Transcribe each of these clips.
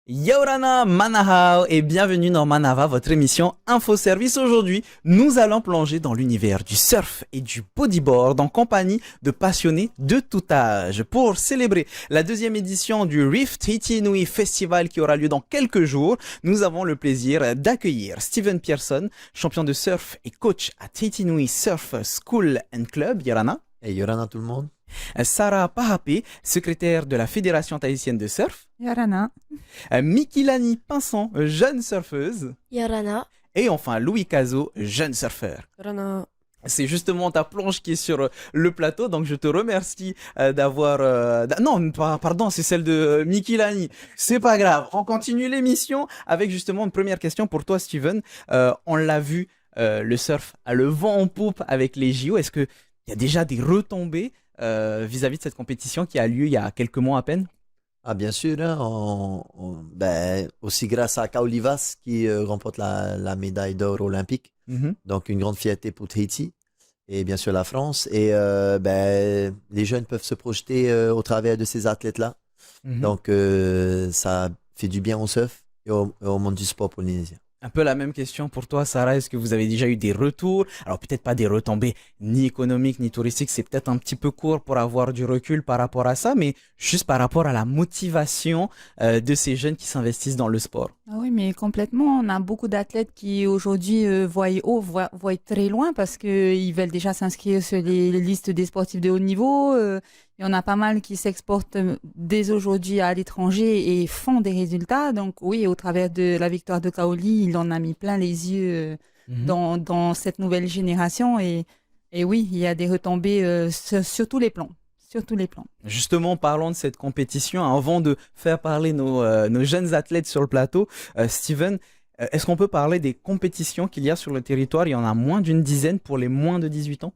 Yaorana Manahao et bienvenue dans Manava, votre émission Info Service. Aujourd'hui, nous allons plonger dans l'univers du surf et du bodyboard en compagnie de passionnés de tout âge. Pour célébrer la deuxième édition du Reef Tahiti Nui Festival qui aura lieu dans quelques jours, nous avons le plaisir d'accueillir Steven Pearson, champion de surf et coach à Tahiti Nui Surf School and Club. Yorana. Et Yorana tout le monde. Sarah Pahapé, secrétaire de la Fédération tahitienne de surf. Yorana. Mikilani Pinson, jeune surfeuse. Yorana. Et enfin Louis Cazot, jeune surfeur. Yorana. C'est justement ta planche qui est sur le plateau, donc je te remercie d'avoir... Non, pardon, c'est celle de Mikilani. C'est pas grave, on continue l'émission avec justement une première question pour toi, Steven. On l'a vu, le surf a le vent en poupe avec les JO. Est-ce qu'il y a déjà des retombées vis-à-vis de cette compétition qui a lieu il y a quelques mois à peine? Ah, bien sûr, hein, aussi grâce à Kaolivas qui remporte la médaille d'or olympique. Donc, une grande fierté pour Tahiti et bien sûr la France. Et les jeunes peuvent se projeter au travers de ces athlètes-là. Donc, ça fait du bien au surf et au monde du sport polynésien. Un peu la même question pour toi, Sarah. Est-ce que vous avez déjà eu des retours? Alors peut-être pas des retombées ni économiques ni touristiques, c'est peut-être un petit peu court pour avoir du recul par rapport à ça, mais juste par rapport à la motivation de ces jeunes qui s'investissent dans le sport. Ah oui, mais complètement. On a beaucoup d'athlètes qui aujourd'hui voient haut, voient très loin parce qu'ils veulent déjà s'inscrire sur les listes des sportifs de haut niveau. Il y en a pas mal qui s'exportent dès aujourd'hui à l'étranger et font des résultats. Donc oui, au travers de la victoire de Kaoli, il en a mis plein les yeux dans cette nouvelle génération. Et oui, il y a des retombées sur tous les plans. Sur tous les plans. Justement, parlons de cette compétition. Avant de faire parler nos jeunes athlètes sur le plateau, Steven, est-ce qu'on peut parler des compétitions qu'il y a sur le territoire? Il y en a moins d'une dizaine pour les moins de 18 ans.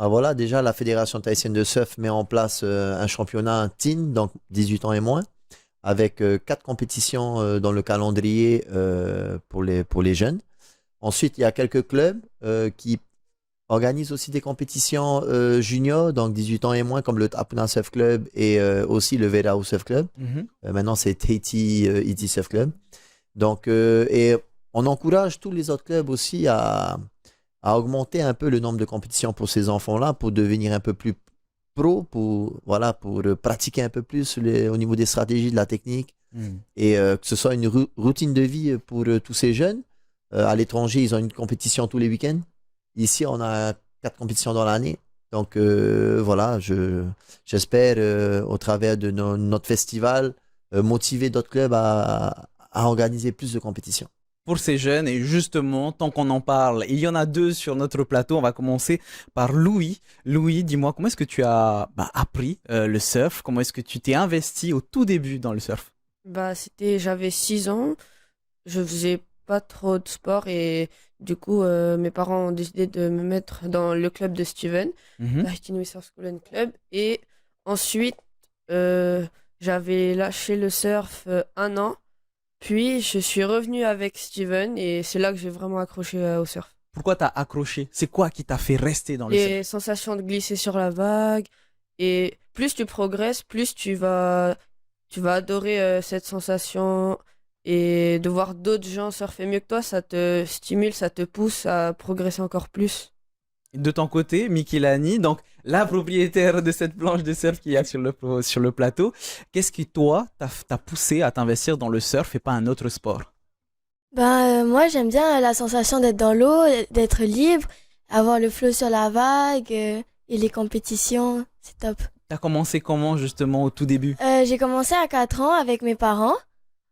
Ah, voilà, déjà la Fédération tahitienne de surf met en place un championnat, un teen, donc 18 ans et moins, avec 4 compétitions dans le calendrier pour les jeunes. Ensuite, il y a quelques clubs qui organisent aussi des compétitions juniors, donc 18 ans et moins, comme le Tapuna Surf Club et aussi le Verao Surf Club. Maintenant, c'est Tahiti Iti Surf Club. Donc, et on encourage tous les autres clubs aussi à augmenter un peu le nombre de compétitions pour ces enfants-là, pour devenir un peu plus pro, pour pratiquer un peu plus au niveau des stratégies, de la technique, et que ce soit une routine de vie pour tous ces jeunes. À l'étranger, ils ont une compétition tous les week-ends. Ici, on a 4 compétitions dans l'année. Donc voilà, j'espère au travers de notre festival motiver d'autres clubs à organiser plus de compétitions. Pour ces jeunes, et justement, tant qu'on en parle, il y en a 2 sur notre plateau. On va commencer par Louis. Louis, dis-moi, comment est-ce que tu as appris le surf? Comment est-ce que tu t'es investi au tout début dans le surf? J'avais 6 ans, je faisais pas trop de sport et du coup, mes parents ont décidé de me mettre dans le club de Steven, Tahiti Nui Surf School and Club. Et ensuite, j'avais lâché le surf 1 an. Puis, je suis revenu avec Steven et c'est là que j'ai vraiment accroché au surf. Pourquoi t'as accroché? C'est quoi qui t'a fait rester dans le surf? Les sensations de glisser sur la vague. Et plus tu progresses, plus tu vas adorer cette sensation. Et de voir d'autres gens surfer mieux que toi, ça te stimule, ça te pousse à progresser encore plus. De ton côté, Mikilani, donc la propriétaire de cette planche de surf qu'il y a sur le plateau, qu'est-ce qui, toi, t'a poussé à t'investir dans le surf et pas un autre sport? Moi, j'aime bien la sensation d'être dans l'eau, d'être libre, avoir le flow sur la vague et les compétitions, c'est top. T'as commencé comment, justement, au tout début? J'ai commencé à 4 ans avec mes parents.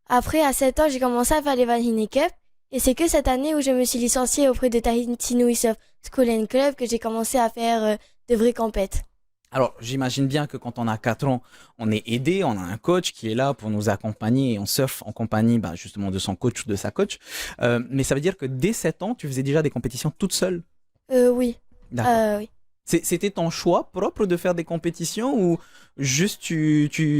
Après, à 7 ans, j'ai commencé à faire les Van Hine Cup. Et c'est que cette année où je me suis licenciée auprès de Tahiti Nui Surf School and Club que j'ai commencé à faire de vraies compètes. Alors, j'imagine bien que quand on a 4 ans, on est aidé, on a un coach qui est là pour nous accompagner et on surfe en compagnie justement de son coach ou de sa coach. Mais ça veut dire que dès 7 ans, tu faisais déjà des compétitions toute seule? Oui. D'accord. Oui. C'était ton choix propre de faire des compétitions ou juste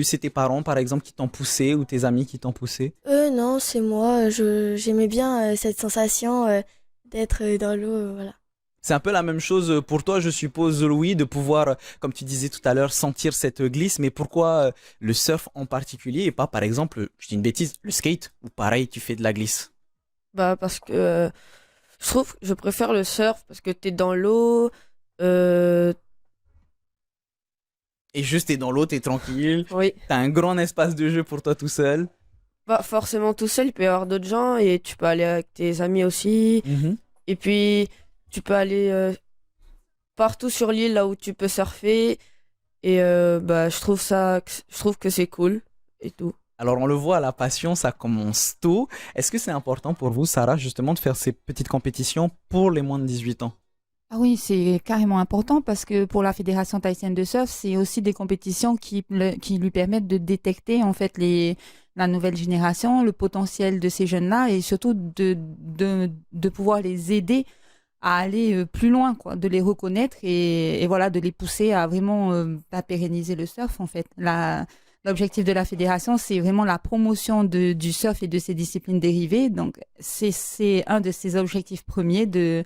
c'est tes parents, par exemple, qui t'ont poussé ou tes amis qui t'ont poussé? Non, c'est moi. J'aimais bien cette sensation d'être dans l'eau, voilà. C'est un peu la même chose pour toi, je suppose, Louis, de pouvoir, comme tu disais tout à l'heure, sentir cette glisse. Mais pourquoi le surf en particulier et pas, par exemple, je dis une bêtise, le skate, ou pareil, tu fais de la glisse? Bah, parce que je trouve que je préfère le surf parce que t'es dans l'eau. euh, Et juste, t'es dans l'eau, t'es tranquille, oui, t'as un grand espace de jeu pour toi tout seul. pas forcément tout seul, il peut y avoir d'autres gens et tu peux aller avec tes amis aussi. Mhm. Et puis, tu peux aller partout sur l'île là où tu peux surfer. Et bah, je trouve que c'est cool et tout. Alors, on le voit, la passion, ça commence tôt. Est-ce que c'est important pour vous, Sarah, justement, de faire ces petites compétitions pour les moins de 18 ans? Ah oui, c'est carrément important parce que pour la Fédération tahitienne de surf, c'est aussi des compétitions qui lui permettent de détecter en fait la nouvelle génération, le potentiel de ces jeunes-là et surtout de pouvoir les aider à aller plus loin, quoi, de les reconnaître et voilà, de les pousser à vraiment à pérenniser le surf en fait. L'objectif de la fédération, c'est vraiment la promotion du surf et de ses disciplines dérivées. Donc, c'est un de ses objectifs premiers de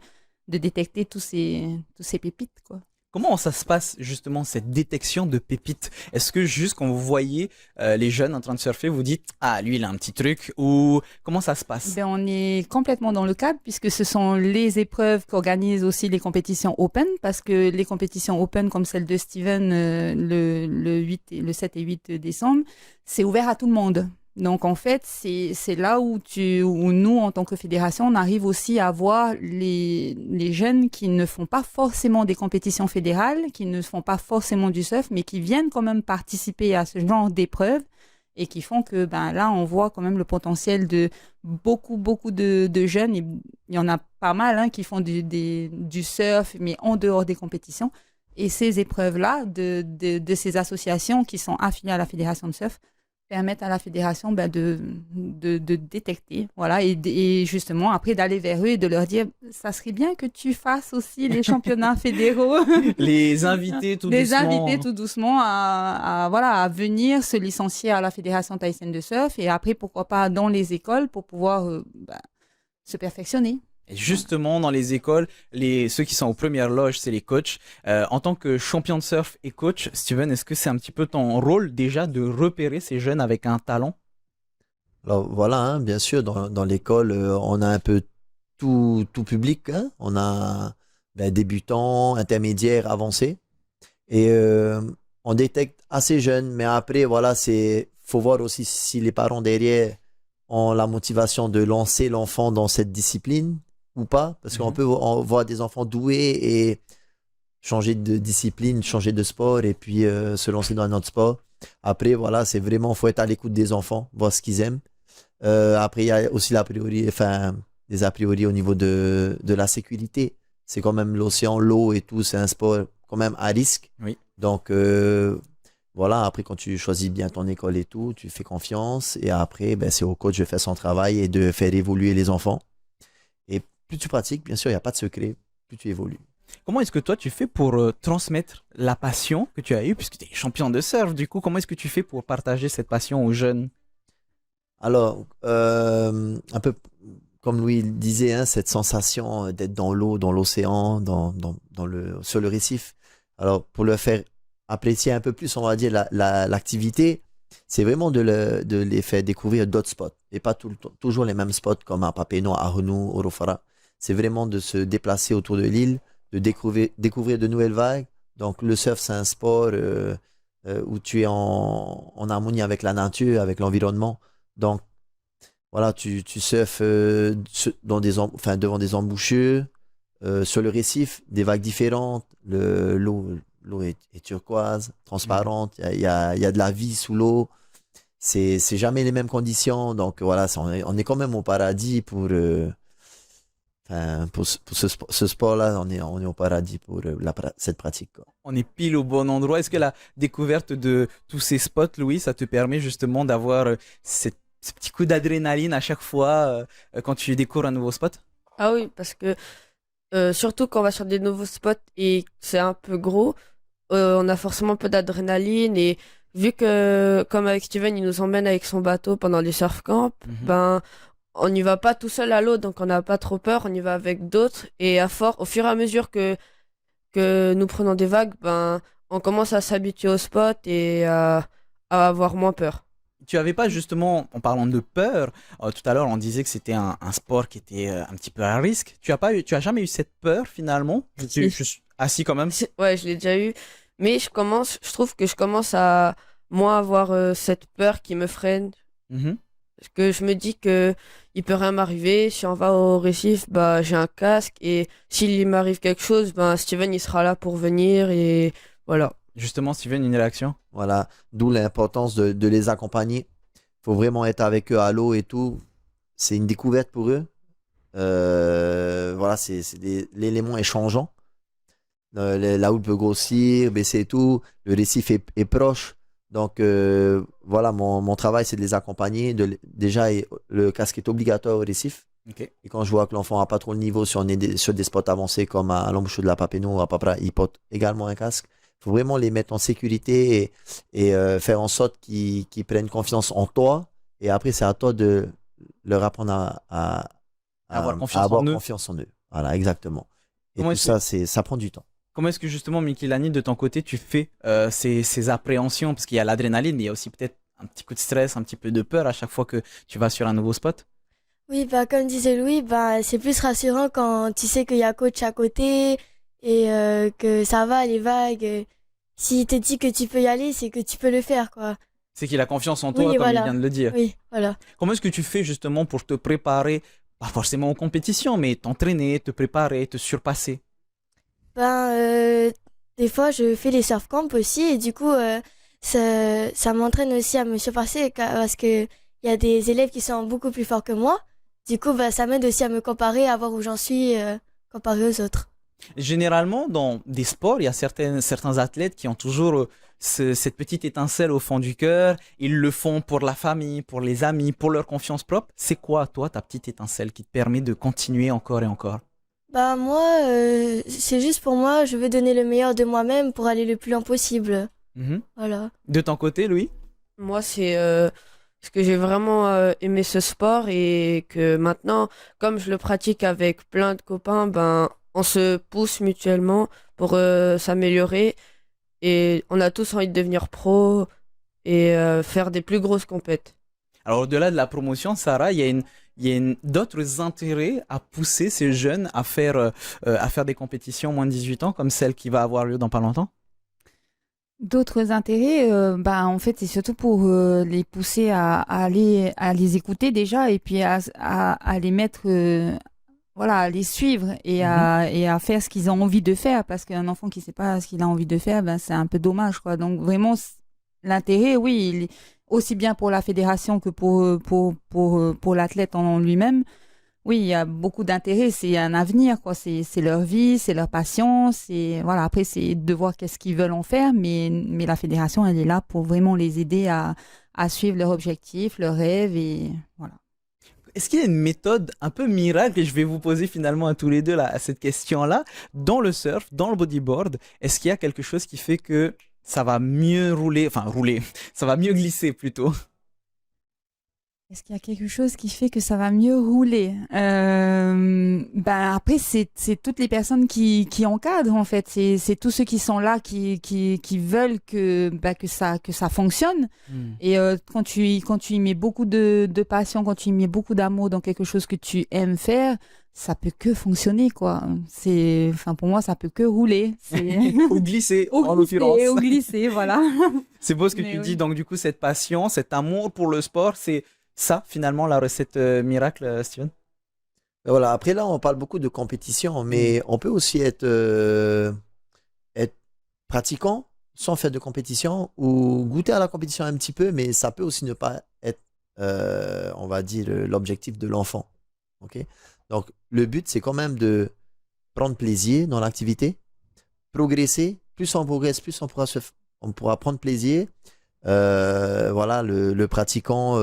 détecter tous ces pépites, quoi. Comment ça se passe justement cette détection de pépites? Est-ce que juste quand vous voyez les jeunes en train de surfer, vous dites ah lui il a un petit truc ou comment ça se passe? Ben, on est complètement dans le cadre puisque ce sont les épreuves qu'organisent aussi les compétitions Open parce que les compétitions Open comme celle de Steven le 7 et 8 décembre, c'est ouvert à tout le monde. Donc en fait, c'est là où nous, en tant que fédération, on arrive aussi à voir les jeunes qui ne font pas forcément des compétitions fédérales, qui ne font pas forcément du surf, mais qui viennent quand même participer à ce genre d'épreuves et qui font que ben là, on voit quand même le potentiel de beaucoup de jeunes. Et il y en a pas mal hein, qui font du surf, mais en dehors des compétitions. Et ces épreuves-là de ces associations qui sont affiliées à la Fédération de surf permettent à la fédération ben, de détecter, voilà, et justement après d'aller vers eux et de leur dire, ça serait bien que tu fasses aussi les championnats fédéraux, Les inviter tout les doucement. inviter tout doucement voilà, à venir se licencier à la Fédération tahitienne de surf et après pourquoi pas dans les écoles pour pouvoir ben, se perfectionner. Et justement, dans les écoles, ceux qui sont aux premières loges, c'est les coachs. En tant que champion de surf et coach, Steven, est-ce que c'est un petit peu ton rôle déjà de repérer ces jeunes avec un talent? Alors voilà, hein, bien sûr, dans l'école, on a un peu tout public. Hein. On a débutants, intermédiaires, avancés. Et on détecte assez jeune, mais après, voilà, faut voir aussi si les parents derrière ont la motivation de lancer l'enfant dans cette discipline ou pas. Parce qu'on peut voir des enfants doués et changer de discipline, changer de sport et puis se lancer dans un autre sport. Après, voilà, faut être à l'écoute des enfants, voir ce qu'ils aiment. Après, il y a aussi des a priori au niveau de la sécurité. C'est quand même l'océan, l'eau et tout, c'est un sport quand même à risque. Oui. Donc, voilà, après, quand tu choisis bien ton école et tout, tu fais confiance. Et après, c'est au coach de faire son travail et de faire évoluer les enfants. Et plus tu pratiques, bien sûr, il n'y a pas de secret, plus tu évolues. Comment est-ce que toi tu fais pour transmettre la passion que tu as eue, puisque tu es champion de surf, du coup, comment est-ce que tu fais pour partager cette passion aux jeunes? Alors, un peu comme Louis le disait, hein, cette sensation d'être dans l'eau, dans l'océan, sur le récif. Alors, pour le faire apprécier un peu plus, on va dire, l'activité, c'est vraiment de les faire découvrir d'autres spots. Et pas toujours les mêmes spots comme à Papeete, à Honu, Orofara. C'est vraiment de se déplacer autour de l'île, de découvrir de nouvelles vagues. Donc, le surf, c'est un sport où tu es en harmonie avec la nature, avec l'environnement. Donc, voilà, tu surfes devant des embouchures, sur le récif, des vagues différentes. L'eau est turquoise, transparente. Il y a de la vie sous l'eau. C'est jamais les mêmes conditions. Donc, voilà, on est quand même au paradis pour ce sport-là. On est au paradis pour cette pratique, quoi. On est pile au bon endroit. Est-ce que la découverte de tous ces spots, Louis, ça te permet justement d'avoir ce petit coup d'adrénaline à chaque fois quand tu découvres un nouveau spot? Ah oui, parce que surtout quand on va sur des nouveaux spots et que c'est un peu gros, on a forcément un peu d'adrénaline et vu que, comme avec Steven, il nous emmène avec son bateau pendant les surf camps, ben, on n'y va pas tout seul à l'eau, donc on n'a pas trop peur, on y va avec d'autres et au fur et à mesure que nous prenons des vagues, ben, on commence à s'habituer au spot et à avoir moins peur. Tu avais pas justement, en parlant de peur, tout à l'heure on disait que c'était un sport qui était un petit peu à risque. Tu as jamais eu cette peur finalement? Je suis assis quand même. Ouais, je l'ai déjà eu, mais je trouve que je commence à moins avoir cette peur qui me freine. Mhm. Parce que je me dis que il peut rien m'arriver. Si on va au récif, bah j'ai un casque et s'il m'arrive quelque chose, ben Steven il sera là pour venir et voilà. Justement, Steven, une réaction? Voilà, d'où l'importance de les accompagner. Il faut vraiment être avec eux à l'eau et tout. C'est une découverte pour eux. Voilà, l'élément est changeant. La houle peut grossir, baisser et tout. Le récif est proche. Donc, voilà, mon travail, c'est de les accompagner. Déjà, le casque est obligatoire au récif. Ok. Et quand je vois que l'enfant n'a pas trop le niveau, si on est sur des spots avancés comme à l'embouchure de la Papineau ou à Papra, il porte également un casque. Il faut vraiment les mettre en sécurité et faire en sorte qu'ils prennent confiance en toi. Et après, c'est à toi de leur apprendre à Avoir confiance en eux. Voilà, exactement. Et Comment tout ça, ça prend du temps. Comment est-ce que justement, Mikilani, de ton côté, tu fais ces appréhensions? Parce qu'il y a l'adrénaline, mais il y a aussi peut-être un petit coup de stress, un petit peu de peur à chaque fois que tu vas sur un nouveau spot. Oui, bah, comme disait Louis, bah, c'est plus rassurant quand tu sais qu'il y a coach à côté et que ça va, les vagues. S'il te dit que tu peux y aller, c'est que tu peux le faire, quoi. C'est qu'il a confiance en toi, Oui, comme il voilà. vient de le dire. Oui, voilà. Comment est-ce que tu fais justement pour te préparer, pas forcément aux compétitions, mais t'entraîner, te préparer, te surpasser? Ben, des fois, je fais les surf camps aussi et du coup, ça m'entraîne aussi à me surpasser parce que il y a des élèves qui sont beaucoup plus forts que moi. Du coup, bah, ça m'aide aussi à me comparer, à voir où j'en suis comparé aux autres. Généralement, dans des sports, il y a certains athlètes qui ont toujours cette petite étincelle au fond du cœur. Ils le font pour la famille, pour les amis, pour leur confiance propre. C'est quoi, toi, ta petite étincelle qui te permet de continuer encore et encore? Bah moi, c'est juste pour moi, je veux donner le meilleur de moi-même pour aller le plus loin possible. Mhm. Voilà. De ton côté, Louis? Moi, c'est parce que j'ai vraiment aimé ce sport et que maintenant, comme je le pratique avec plein de copains, ben, on se pousse mutuellement pour s'améliorer et on a tous envie de devenir pro et faire des plus grosses compètes. Alors, au-delà de la promotion, Sarah, il y a d'autres intérêts à pousser ces jeunes à faire des compétitions moins de 18 ans, comme celle qui va avoir lieu dans pas longtemps? D'autres intérêts, bah, en fait, c'est surtout pour les pousser à aller à les écouter déjà et puis à les mettre, voilà, à les suivre et à faire ce qu'ils ont envie de faire parce qu'un enfant qui sait pas ce qu'il a envie de faire, ben, c'est un peu dommage, quoi. Donc vraiment, l'intérêt, oui, il est aussi bien pour la fédération que pour l'athlète en lui-même. Oui, il y a beaucoup d'intérêt, c'est un avenir, quoi. C'est leur vie, c'est leur passion, c'est voilà. Après, c'est de voir qu'est-ce qu'ils veulent en faire, mais la fédération, elle est là pour vraiment les aider à suivre leurs objectifs, leurs rêves et voilà. Est-ce qu'il y a une méthode un peu miracle, et je vais vous poser finalement à tous les deux là, cette question-là, dans le surf, dans le bodyboard, est-ce qu'il y a quelque chose qui fait que ça va mieux rouler, ça va mieux glisser plutôt? Est-ce qu'il y a quelque chose qui fait que ça va mieux rouler? Ben après, c'est toutes les personnes qui encadrent en fait. C'est tous ceux qui sont là qui veulent que ça fonctionne. Et quand tu y mets beaucoup de passion, quand tu y mets beaucoup d'amour dans quelque chose que tu aimes faire, ça peut que fonctionner, quoi. Enfin pour moi, ça peut que rouler. Ou glisser, en l'occurrence. Ou glisser, voilà. C'est beau ce que Mais tu oui. dis. Donc du coup, cette passion, cet amour pour le sport, c'est ça finalement la recette miracle, Steven? Voilà, après là, on parle beaucoup de compétition, mais on peut aussi être pratiquant sans faire de compétition ou goûter à la compétition un petit peu, mais ça peut aussi ne pas être, on va dire, l'objectif de l'enfant. Ok. Donc, le but, c'est quand même de prendre plaisir dans l'activité, progresser. Plus on progresse, plus on pourra prendre plaisir. Voilà, le pratiquant,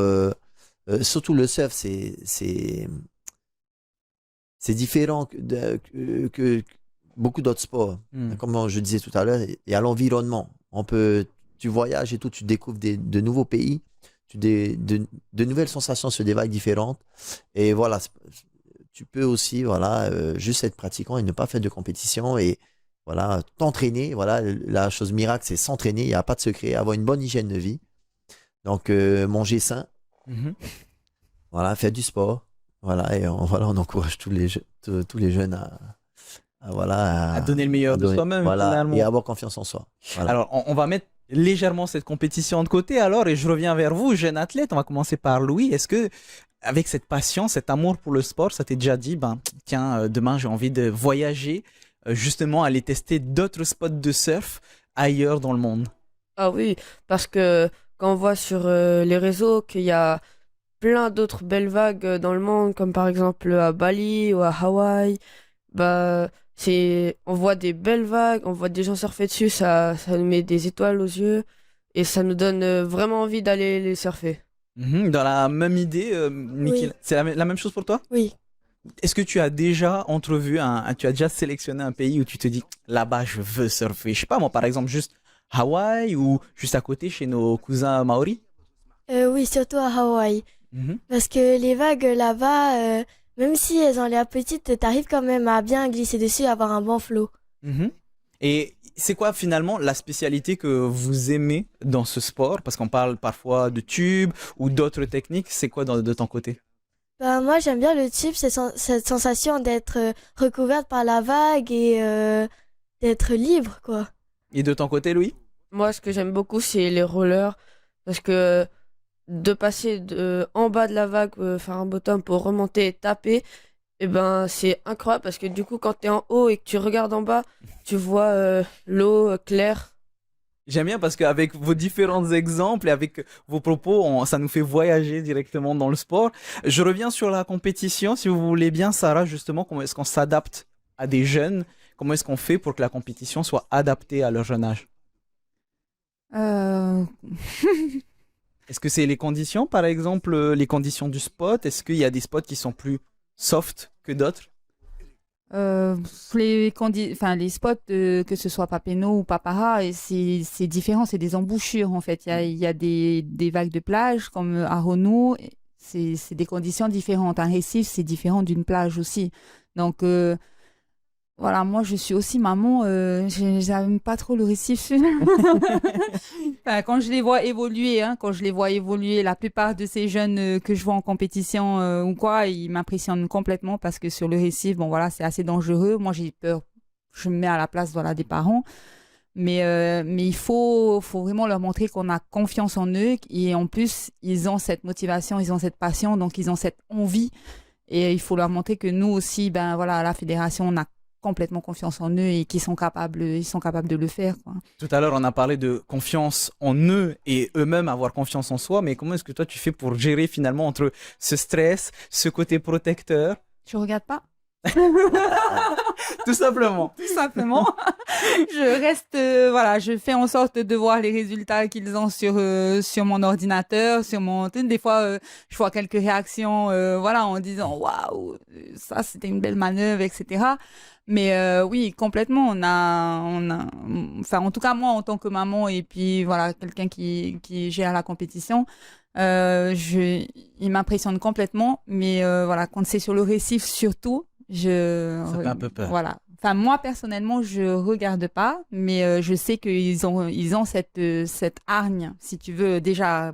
surtout le surf, c'est c'est différent que beaucoup d'autres sports. Comme je disais tout à l'heure, il y a l'environnement. Tu voyages et tout, tu découvres de nouveaux pays, de nouvelles sensations sur des vagues différentes. Et voilà, tu peux aussi juste être pratiquant et ne pas faire de compétition et voilà, t'entraîner. Voilà, la chose miracle, c'est s'entraîner. Il n'y a pas de secret, avoir une bonne hygiène de vie. Donc, manger sain. Voilà, faire du sport. Voilà, et on encourage tous les jeunes à donner le meilleur de soi-même, voilà, finalement. et avoir confiance en soi. Voilà. Alors, on va mettre légèrement cette compétition de côté alors, et je reviens vers vous, jeune athlète. On va commencer par Louis. Est-ce que, avec cette passion, cet amour pour le sport, ça t'est déjà dit, tiens, demain j'ai envie de voyager, justement aller tester d'autres spots de surf ailleurs dans le monde? Ah oui, parce que quand on voit sur les réseaux qu'il y a plein d'autres belles vagues dans le monde, comme par exemple à Bali ou à Hawaï, on voit des belles vagues, on voit des gens surfer dessus, ça nous met des étoiles aux yeux et ça nous donne vraiment envie d'aller les surfer. Dans la même idée, Mickaëla, c'est la même chose pour toi? Oui. Est-ce que tu as déjà tu as déjà sélectionné un pays où tu te dis, là-bas je veux surfer? Je sais pas moi, par exemple, juste Hawaï ou juste à côté chez nos cousins maoris? Oui, surtout à Hawaï. Parce que les vagues là-bas, même si elles ont l'air petites, t'arrives quand même à bien glisser dessus et avoir un bon flow. Et c'est quoi finalement la spécialité que vous aimez dans ce sport? Parce qu'on parle parfois de tube ou d'autres techniques. C'est quoi de ton côté? Moi, j'aime bien le tube, cette sensation d'être recouverte par la vague et d'être libre, quoi. Et de ton côté, Louis? Moi, ce que j'aime beaucoup, c'est les rollers. Parce que de passer en bas de la vague, faire un bottom pour remonter et taper, c'est incroyable. Parce que du coup, quand tu es en haut et que tu regardes en bas, tu vois l'eau claire. J'aime bien parce qu'avec vos différents exemples et avec vos propos, ça nous fait voyager directement dans le sport. Je reviens sur la compétition, si vous voulez bien, Sarah, justement, comment est-ce qu'on s'adapte à des jeunes? Comment est-ce qu'on fait pour que la compétition soit adaptée à leur jeune âge? Est-ce que c'est les conditions, par exemple, les conditions du spot? Est-ce qu'il y a des spots qui sont plus soft que d'autres? Les spots, que ce soit Papineau ou Papara, c'est différent, c'est des embouchures en fait. Il y a des vagues de plage comme à Rono, c'est des conditions différentes. Un récif, c'est différent d'une plage aussi. Donc voilà, moi je suis aussi maman, j'aime pas trop le récif. Quand je les vois évoluer, la plupart de ces jeunes que je vois en compétition ou quoi, ils m'impressionnent complètement parce que sur le récif, bon voilà, c'est assez dangereux. Moi j'ai peur, je me mets à la place des parents. Mais il faut vraiment leur montrer qu'on a confiance en eux et en plus ils ont cette motivation, ils ont cette passion, donc ils ont cette envie et il faut leur montrer que nous aussi, à la fédération, on a complètement confiance en eux et qu'ils sont capables de le faire, quoi. Tout à l'heure, on a parlé de confiance en eux et eux-mêmes avoir confiance en soi, mais comment est-ce que toi tu fais pour gérer finalement entre ce stress, ce côté protecteur? Tu regardes pas? Tout simplement. Tout simplement. Je reste, je fais en sorte de voir les résultats qu'ils ont sur mon ordinateur, des fois, je vois quelques réactions, en disant waouh, ça c'était une belle manœuvre, etc. Mais oui, complètement. En tout cas moi en tant que maman et puis voilà quelqu'un qui gère la compétition. Il m'impressionne complètement, mais quand c'est sur le récif surtout, ça fait un peu peur. Voilà. Enfin, moi personnellement, je regarde pas, mais je sais qu'ils ont cette hargne, si tu veux, déjà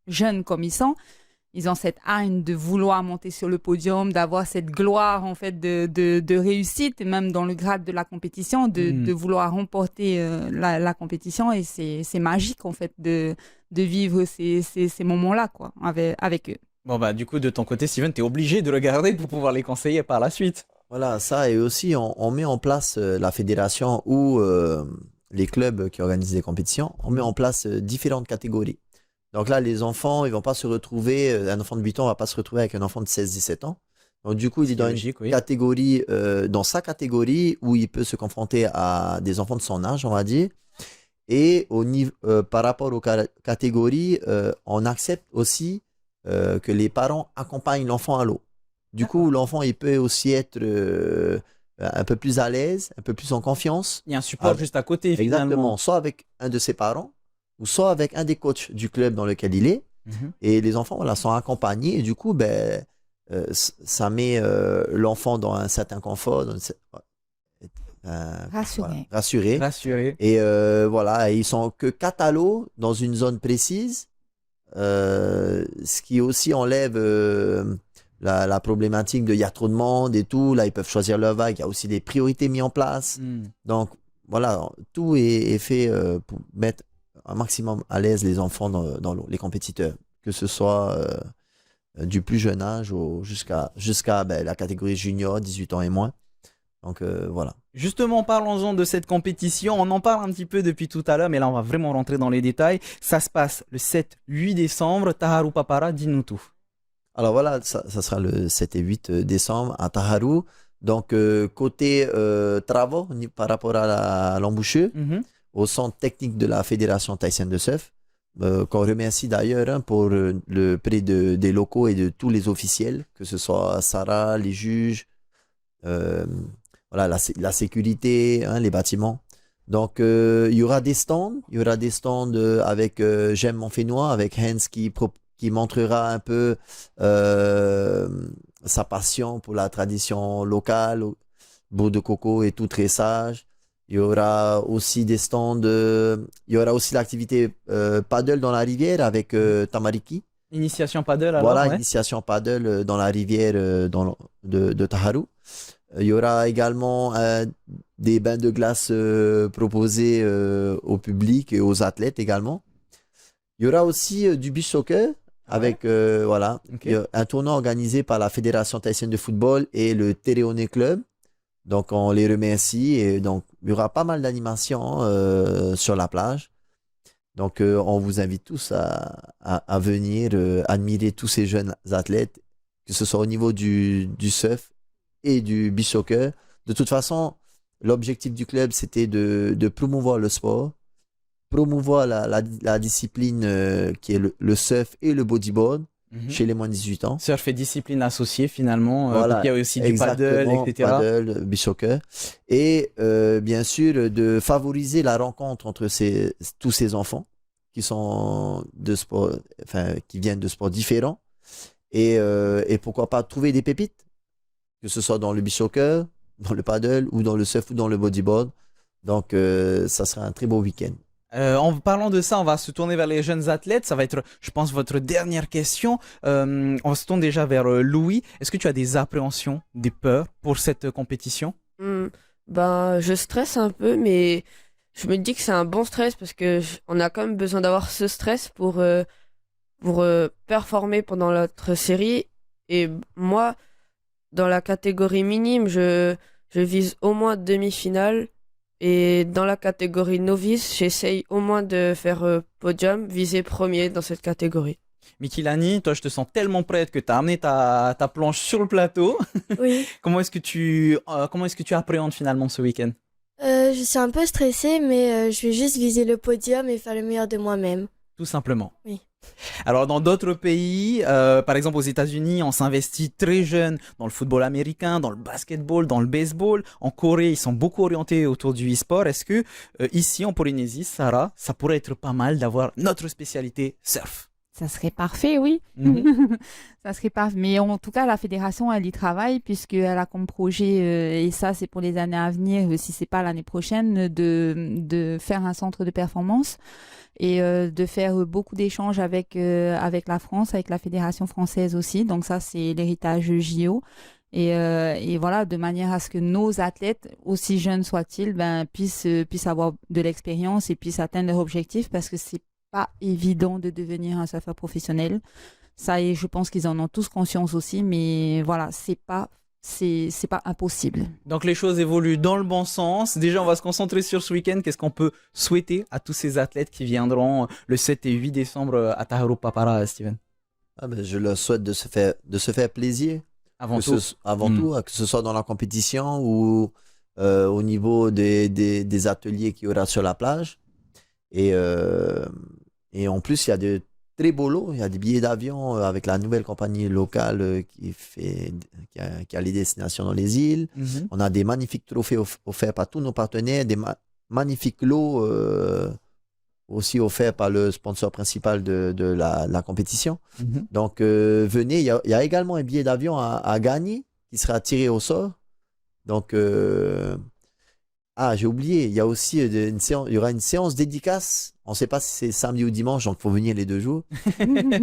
jeunes comme ils sont. Ils ont cette hargne de vouloir monter sur le podium, d'avoir cette gloire en fait de réussite, et même dans le grade de la compétition, de vouloir remporter la compétition. Et c'est magique en fait de vivre ces moments-là quoi, avec eux. Bon du coup de ton côté, Steven, tu es obligé de regarder pour pouvoir les conseiller par la suite. Voilà, ça, et aussi on met en place la fédération ou les clubs qui organisent des compétitions, on met en place différentes catégories. Donc là, les enfants, ils vont pas se retrouver, un enfant de 8 ans va pas se retrouver avec un enfant de 16-17 ans. Donc du coup, il est dans une catégorie, dans sa catégorie où il peut se confronter à des enfants de son âge, on va dire. Et par rapport aux catégories, on accepte aussi que les parents accompagnent l'enfant à l'eau. Du coup, l'enfant, il peut aussi être un peu plus à l'aise, un peu plus en confiance. Il y a un support juste à côté, Exactement, finalement. soit avec un de ses parents, ou soit avec un des coachs du club dans lequel il est. Mhm. Et les enfants, voilà, sont accompagnés. Et du coup, ça met l'enfant dans un certain confort, Rassuré. voilà, rassuré. Rassuré. Et voilà, et ils sont que 4 à l'eau dans une zone précise, ce qui aussi enlève la problématique de il y a trop de monde et tout. Là, ils peuvent choisir leur vague. Il y a aussi des priorités mises en place. Mm. Donc, voilà, tout est fait pour mettre un maximum à l'aise les enfants dans l'eau, les compétiteurs, que ce soit du plus jeune âge jusqu'à la catégorie junior, 18 ans et moins. Donc, voilà. Justement, parlons-en de cette compétition. On en parle un petit peu depuis tout à l'heure, mais là, on va vraiment rentrer dans les détails. Ça se passe le 7-8 décembre. Taharu Papara, dis-nous tout. Alors voilà, ça sera le 7 et 8 décembre à Taharu. Donc, côté travaux par rapport à l'embouchure, Mhm. au centre technique de la Fédération thaïsienne de surf, qu'on remercie d'ailleurs pour le prêt des locaux et de tous les officiels, que ce soit Sarah, les juges, voilà, la sécurité, hein, les bâtiments. Donc, il y aura des stands. Il y aura des stands avec J'aime mon Fénois, avec Hans qui montrera un peu sa passion pour la tradition locale, bout de coco et tout tressage. Il y aura aussi des stands, il y aura aussi l'activité paddle dans la rivière avec Tamariki. Initiation paddle, alors, Voilà, ouais. initiation paddle de Taharu. Il y aura également des bains de glace proposés au public et aux athlètes également. Il y aura aussi du beach soccer avec voilà, Ok. il y a un tournoi organisé par la Fédération thaïsienne de football et le Tereone Club. Donc, on les remercie. Et donc, il y aura pas mal d'animations sur la plage. Donc, on vous invite tous à venir admirer tous ces jeunes athlètes, que ce soit au niveau du surf et du beach soccer. De toute façon, l'objectif du club, c'était de promouvoir le sport, promouvoir la discipline qui est le surf et le bodyboard Mhm. chez les moins de 18 ans. Surf et discipline associée, finalement. Voilà, Il y a aussi du paddle, exactement, etc. paddle, beach soccer. Et bien sûr, de favoriser la rencontre entre tous ces enfants qui sont de sport, enfin, qui viennent de sports différents. Et pourquoi pas trouver des pépites, que ce soit dans le beach soccer, dans le paddle, ou dans le surf, ou dans le bodyboard. Donc, ça sera un très beau week-end. En parlant de ça, on va se tourner vers les jeunes athlètes. Ça va être, je pense, votre dernière question. On se tourne déjà vers Louis. Est-ce que tu as des appréhensions, des peurs pour cette compétition? Je stresse un peu, mais je me dis que c'est un bon stress parce que on a quand même besoin d'avoir ce stress pour performer pendant notre série. Et moi, dans la catégorie minime, je vise au moins demi-finale. Et dans la catégorie novice, j'essaye au moins de faire podium, viser premier dans cette catégorie. Mikilani, toi, je te sens tellement prête que tu as amené ta planche sur le plateau. Oui. Comment est-ce que tu appréhendes finalement ce week-end? Je suis un peu stressée, mais je vais juste viser le podium et faire le meilleur de moi-même. Tout simplement. Oui. Alors, dans d'autres pays, par exemple aux États-Unis, on s'investit très jeune dans le football américain, dans le basketball, dans le baseball. En Corée, ils sont beaucoup orientés autour du e-sport. Est-ce que ici, en Polynésie, Sarah, ça pourrait être pas mal d'avoir notre spécialité surf? Ça serait parfait, oui. Mhm. Ça serait parfait. Mais en tout cas, la fédération, elle y travaille puisqu'elle a comme projet, et ça, c'est pour les années à venir, si c'est pas l'année prochaine, de faire un centre de performance et de faire beaucoup d'échanges avec la France, avec la fédération française aussi. Donc ça, c'est l'héritage JO. Et voilà, de manière à ce que nos athlètes, aussi jeunes soient-ils, puissent avoir de l'expérience et puissent atteindre leur objectif parce que c'est pas évident de devenir un surfeur professionnel. Ça, et je pense qu'ils en ont tous conscience aussi, mais voilà, c'est pas impossible. Donc les choses évoluent dans le bon sens. Déjà, on va se concentrer sur ce week-end. Qu'est-ce qu'on peut souhaiter à tous ces athlètes qui viendront le 7 et 8 décembre à Taharu Papara, Steven? Je leur souhaite de se faire plaisir. Avant Que tout. avant tout, que ce soit dans la compétition ou au niveau des ateliers qu'il y aura sur la plage. Et en plus, il y a très beau lot. Il y a des billets d'avion avec la nouvelle compagnie locale qui a les destinations dans les îles. On a des magnifiques trophées offerts par tous nos partenaires, des magnifiques lots aussi offerts par le sponsor principal de la compétition. Donc, venez. Il y a également un billet d'avion à gagner qui sera tiré au sort. Donc, j'ai oublié, il y a aussi il y aura une séance dédicace. On ne sait pas si c'est samedi ou dimanche, donc il faut venir les 2 jours.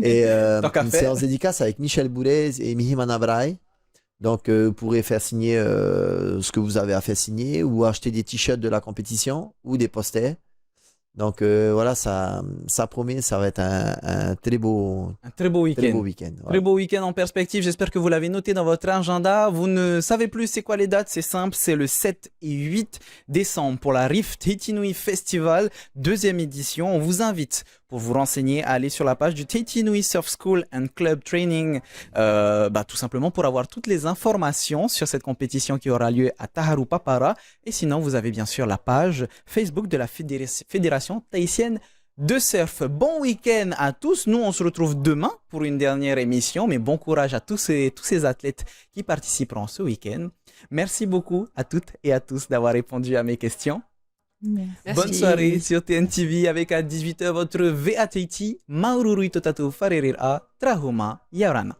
Et une séance dédicace avec Michel Bourez et Mihimana Brahe. Donc, vous pourrez faire signer ce que vous avez à faire signer ou acheter des t-shirts de la compétition ou des posters. Donc voilà, ça promet, ça va être un très beau week-end. Voilà. Très beau week-end en perspective. J'espère que vous l'avez noté dans votre agenda. Vous ne savez plus c'est quoi les dates, c'est simple, c'est le 7 et 8 décembre pour la Rift Tahiti Festival, 2e édition. On vous invite, pour vous renseigner, à aller sur la page du Tahiti Nui Surf School and Club Training, tout simplement pour avoir toutes les informations sur cette compétition qui aura lieu à Taharu Papara. Et sinon, vous avez bien sûr la page Facebook de la Fédération tahitienne de surf. Bon week-end à tous. Nous, on se retrouve demain pour une dernière émission, mais bon courage à tous ces athlètes qui participeront ce week-end. Merci beaucoup à toutes et à tous d'avoir répondu à mes questions. Merci. Bonne soirée sur TNTV avec à 18h votre VATT Maururui Totatu Farerira Trahuma Yaurana.